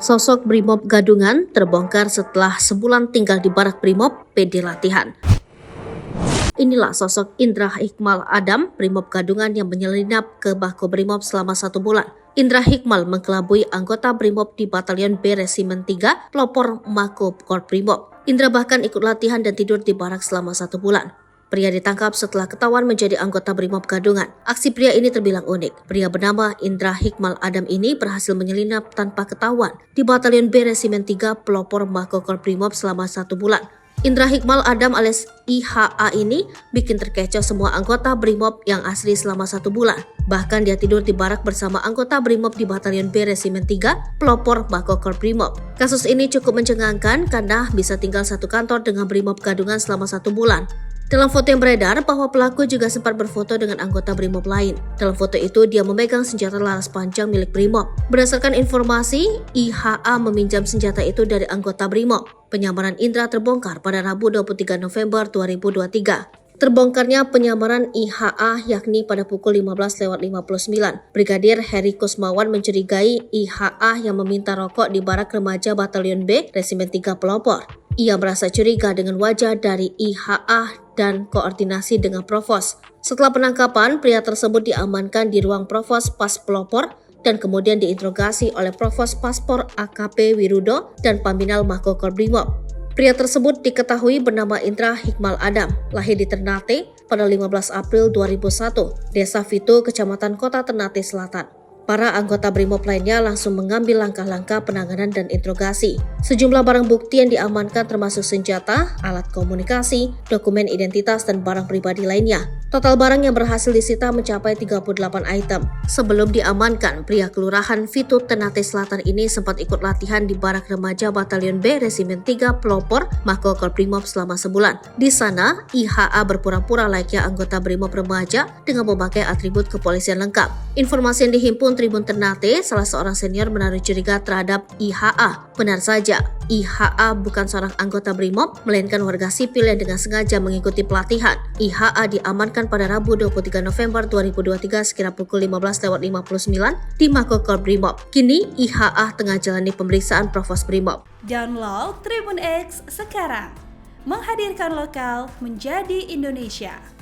Sosok Brimob Gadungan terbongkar setelah sebulan tinggal di barak Brimob PD latihan. Inilah sosok Indra Hikmal Adam, Brimob Gadungan yang menyelinap ke Makobrimob selama 1 bulan. Indra Hikmal mengkelabui anggota Brimob di Batalion B Resimen 3, pelopor Makobrimob. Indra bahkan ikut latihan dan tidur di barak selama 1 bulan. Pria ditangkap setelah ketahuan menjadi anggota Brimob Gadungan. Aksi pria ini terbilang unik. Pria bernama Indra Hikmal Adam ini berhasil menyelinap tanpa ketahuan di Batalion B Resimen 3 pelopor Makobrimob selama 1 bulan. Indra Hikmal Adam alias IHA ini bikin terkecoh semua anggota Brimob yang asli selama 1 bulan. Bahkan dia tidur di barak bersama anggota Brimob di Batalion B Resimen 3 pelopor Makobrimob. Kasus ini cukup mencengangkan karena bisa tinggal satu kantor dengan Brimob Gadungan selama 1 bulan. Dalam foto yang beredar bahwa pelaku juga sempat berfoto dengan anggota Brimob lain. Dalam foto itu dia memegang senjata laras panjang milik Brimob. Berdasarkan informasi, IHA meminjam senjata itu dari anggota Brimob. Penyamaran Indra terbongkar pada Rabu 23 November 2023. Terbongkarnya penyamaran IHA yakni pada pukul 15.59. Brigadir Heri Kusmawan mencurigai IHA yang meminta rokok di barak remaja Batalion B Resimen 3 pelopor. Ia merasa curiga dengan wajah dari IHA dan koordinasi dengan Provos. Setelah penangkapan, pria tersebut diamankan di ruang Provos Pas Pelopor dan kemudian diinterogasi oleh Provos Paspor AKP Wirudo dan Pambinal Makobrimob. Pria tersebut diketahui bernama Indra Hikmal Adam, lahir di Ternate pada 15 April 2001, Desa Fitu, Kecamatan Kota Ternate Selatan. Para anggota Brimob lainnya langsung mengambil langkah-langkah penanganan dan interogasi. Sejumlah barang bukti yang diamankan termasuk senjata, alat komunikasi, dokumen identitas, dan barang pribadi lainnya. Total barang yang berhasil disita mencapai 38 item. Sebelum diamankan, pria kelurahan Fitu Ternate Selatan ini sempat ikut latihan di barak remaja Batalion B Resimen 3 pelopor Makobrimob selama sebulan. Di sana, IHA berpura-pura layaknya anggota Brimob remaja dengan memakai atribut kepolisian lengkap. Informasi yang dihimpun Tribun Ternate, salah seorang senior menaruh curiga terhadap IHA. Benar saja, IHA bukan seorang anggota Brimob, melainkan warga sipil yang dengan sengaja mengikuti pelatihan. IHA diamankan pada Rabu 23 November 2023 sekira pukul 15.59 di Makobrimob. Kini IHA tengah jalani pemeriksaan Provos Brimob. Download Tribun X sekarang, menghadirkan lokal menjadi Indonesia.